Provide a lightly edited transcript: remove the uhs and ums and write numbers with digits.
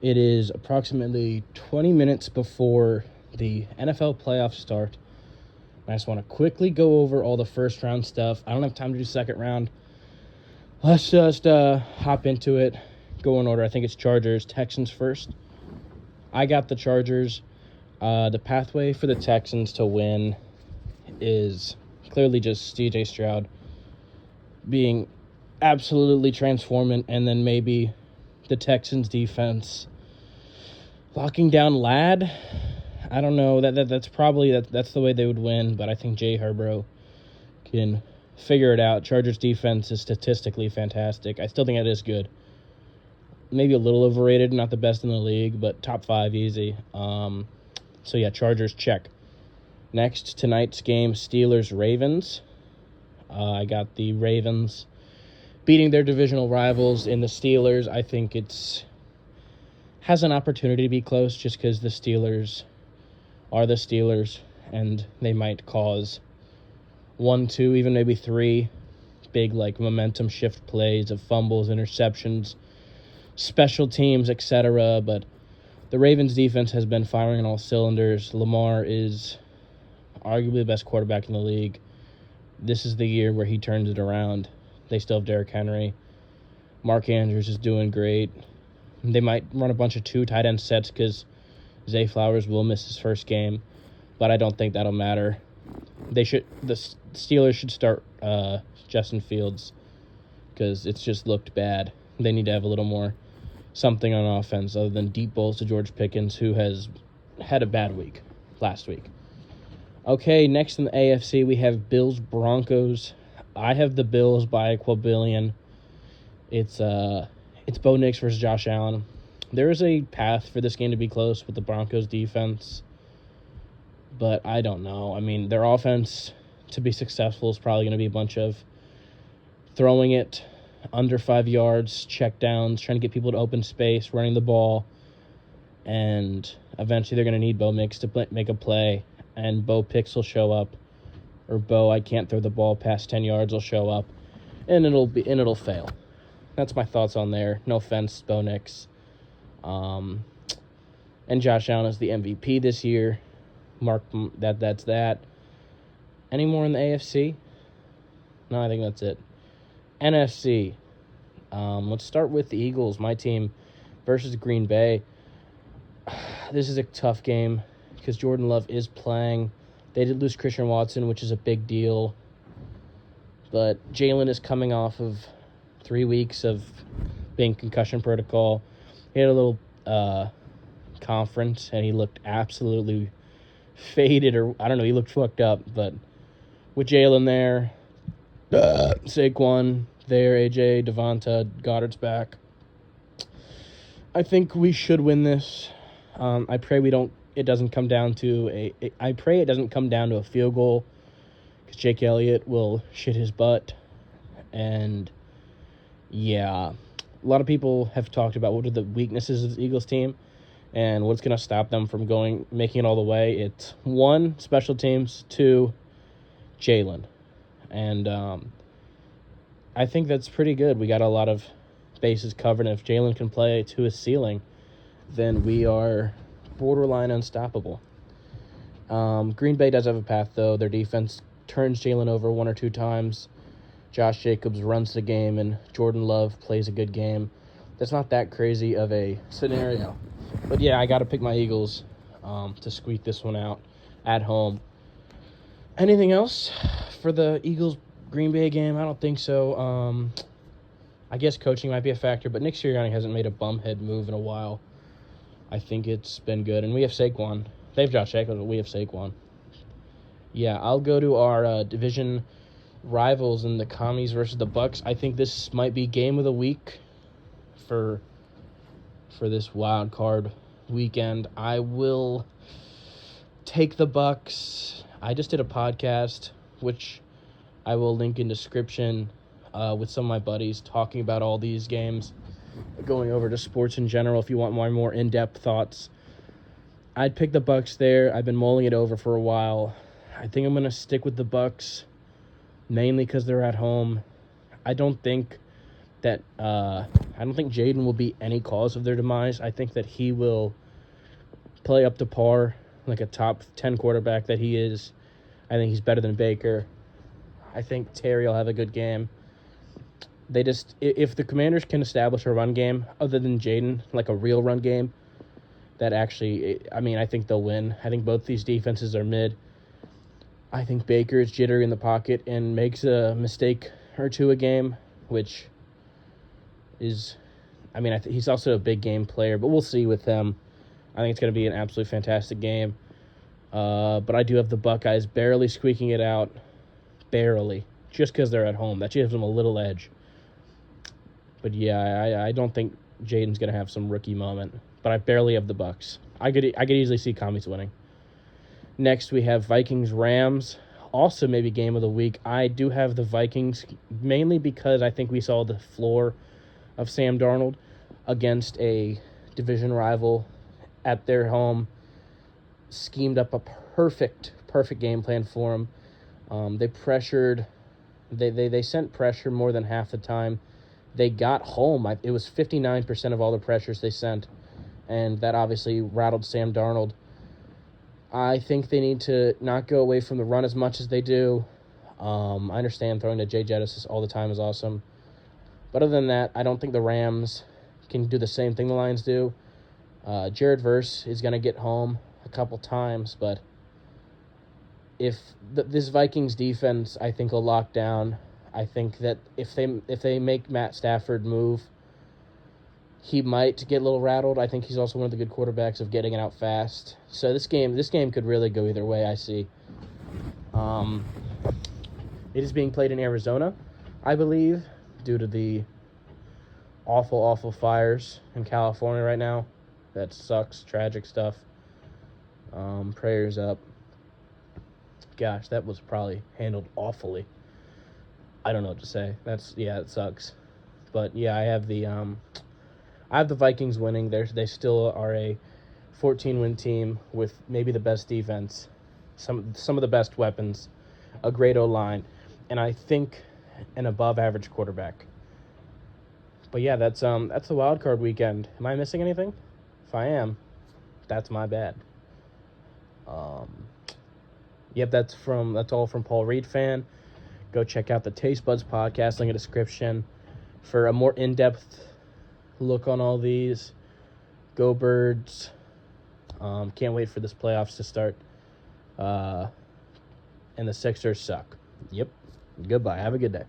It is approximately 20 minutes before the NFL playoffs start. I just want to quickly go over all the first round stuff. I don't have time to do second round. Let's just hop into it. Go in order. I think it's Chargers, Texans first. I got the Chargers. The pathway for the Texans to win is clearly just C.J. Stroud being absolutely transformant, and then maybe the Texans defense locking down Ladd. I don't know. That's probably that's the way they would win, but I think Jay Herbro can figure it out. Chargers defense is statistically fantastic. I still think it is good. Maybe a little overrated, not the best in the league, but top 5 easy. So yeah, Chargers check. Next, tonight's game, Steelers-Ravens. I got the Ravens beating their divisional rivals. In the Steelers, I think has an opportunity to be close just because the Steelers are the Steelers, and they might cause 1, 2, even maybe 3 big momentum shift plays of fumbles, interceptions, special teams, etc. But the Ravens defense has been firing on all cylinders. Lamar is arguably the best quarterback in the league. This is the year where he turns it around. They still have Derrick Henry. Mark Andrews is doing great. They might run a bunch of 2 tight end sets because Zay Flowers will miss his first game, but I don't think that'll matter. The Steelers should start Justin Fields because it's just looked bad. They need to have a little more something on offense other than deep balls to George Pickens, who has had a bad week last week. Okay, next in the AFC, we have Bills-Broncos. I have the Bills by a quadrillion. It's Bo Nix versus Josh Allen. There is a path for this game to be close with the Broncos defense, but I don't know. I mean, their offense, to be successful, is probably going to be a bunch of throwing it under 5 yards, check downs, trying to get people to open space, running the ball, and eventually they're going to need Bo Nix to make a play, and Bo Picks will show up, or Bo, I can't throw the ball past 10 yards, will show up, and it'll fail. That's my thoughts on there. No offense, Bo Nix. And Josh Allen is the MVP this year. Mark, that's that. Any more in the AFC? No, I think that's it. NFC. Let's start with the Eagles, my team, versus Green Bay. This is a tough game because Jordan Love is playing. They did lose Christian Watson, which is a big deal. But Jalen is coming off of 3 weeks of being concussion protocol. He had a little conference, and he looked absolutely faded, or I don't know, he looked fucked up. But with Jalen there, Saquon there, AJ, Devonta, Goddard's back, I think we should win this. I pray it doesn't come down to a field goal, because Jake Elliott will shit his butt. And yeah, a lot of people have talked about what are the weaknesses of the Eagles team and what's going to stop them from making it all the way. It's 1, special teams, 2, Jalen. And I think that's pretty good. We got a lot of bases covered, and if Jalen can play to his ceiling, then we are borderline unstoppable. Green Bay does have a path, though. Their defense turns Jalen over 1 or 2 times. Josh Jacobs runs the game, and Jordan Love plays a good game. That's not that crazy of a scenario. But yeah, I got to pick my Eagles to squeak this one out at home. Anything else for the Eagles-Green Bay game? I don't think so. I guess coaching might be a factor, but Nick Sirianni hasn't made a bumhead move in a while. I think it's been good. And we have Saquon. They have Josh Jacobs, but we have Saquon. Yeah, I'll go to our division rivals in the Commies versus the Bucks. I think this might be game of the week for this wild card weekend. I will take the Bucks. I just did a podcast, which I will link in description, with some of my buddies talking about all these games, going over to sports in general if you want my more in-depth thoughts. I'd pick the Bucks there. I've been mulling it over for a while. I think I'm going to stick with the Bucks, mainly because they're at home. I don't think that I don't think Jaden will be any cause of their demise. I think that he will play up to par, like a top 10 quarterback that he is. I think he's better than Baker. I think Terry will have a good game. If the Commanders can establish a run game other than Jaden, like a real run game, that actually, I think they'll win. I think both these defenses are mid. I think Baker is jittery in the pocket and makes a mistake or two a game, which is, he's also a big game player, but we'll see with him. I think it's going to be an absolutely fantastic game. But I do have the Buckeyes barely squeaking it out. Barely. Just because they're at home. That gives them a little edge. But yeah, I don't think Jaden's going to have some rookie moment. But I barely have the Bucks. I could easily see Commies winning. Next, we have Vikings-Rams. Also maybe game of the week. I do have the Vikings, mainly because I think we saw the floor of Sam Darnold against a division rival at their home. Schemed up a perfect game plan for him. They pressured. They sent pressure more than half the time. They got home. It was 59% of all the pressures they sent, and that obviously rattled Sam Darnold. I think they need to not go away from the run as much as they do. I understand throwing to Jay Jettis all the time is awesome. But other than that, I don't think the Rams can do the same thing the Lions do. Jared Verse is going to get home a couple times, but if this Vikings defense, I think, will lock down. I think that if they make Matt Stafford move, he might get a little rattled. I think he's also one of the good quarterbacks of getting it out fast. So this game could really go either way, I see. It is being played in Arizona, I believe, due to the awful fires in California right now. That sucks. Tragic stuff. Prayers up. Gosh, that was probably handled awfully. I don't know what to say. It sucks. But yeah, I have the Vikings winning. They still are a 14-win team with maybe the best defense, some of the best weapons, a great O-line, and I think an above-average quarterback. But yeah, that's the Wildcard weekend. Am I missing anything? If I am, that's my bad. Yep, that's all from Paul Reed Fan. Go check out the Taste Buds podcast, link in the description, for a more in-depth look on all these. Go Birds. Can't wait for this playoffs to start. And the Sixers suck. Yep. Goodbye. Have a good day.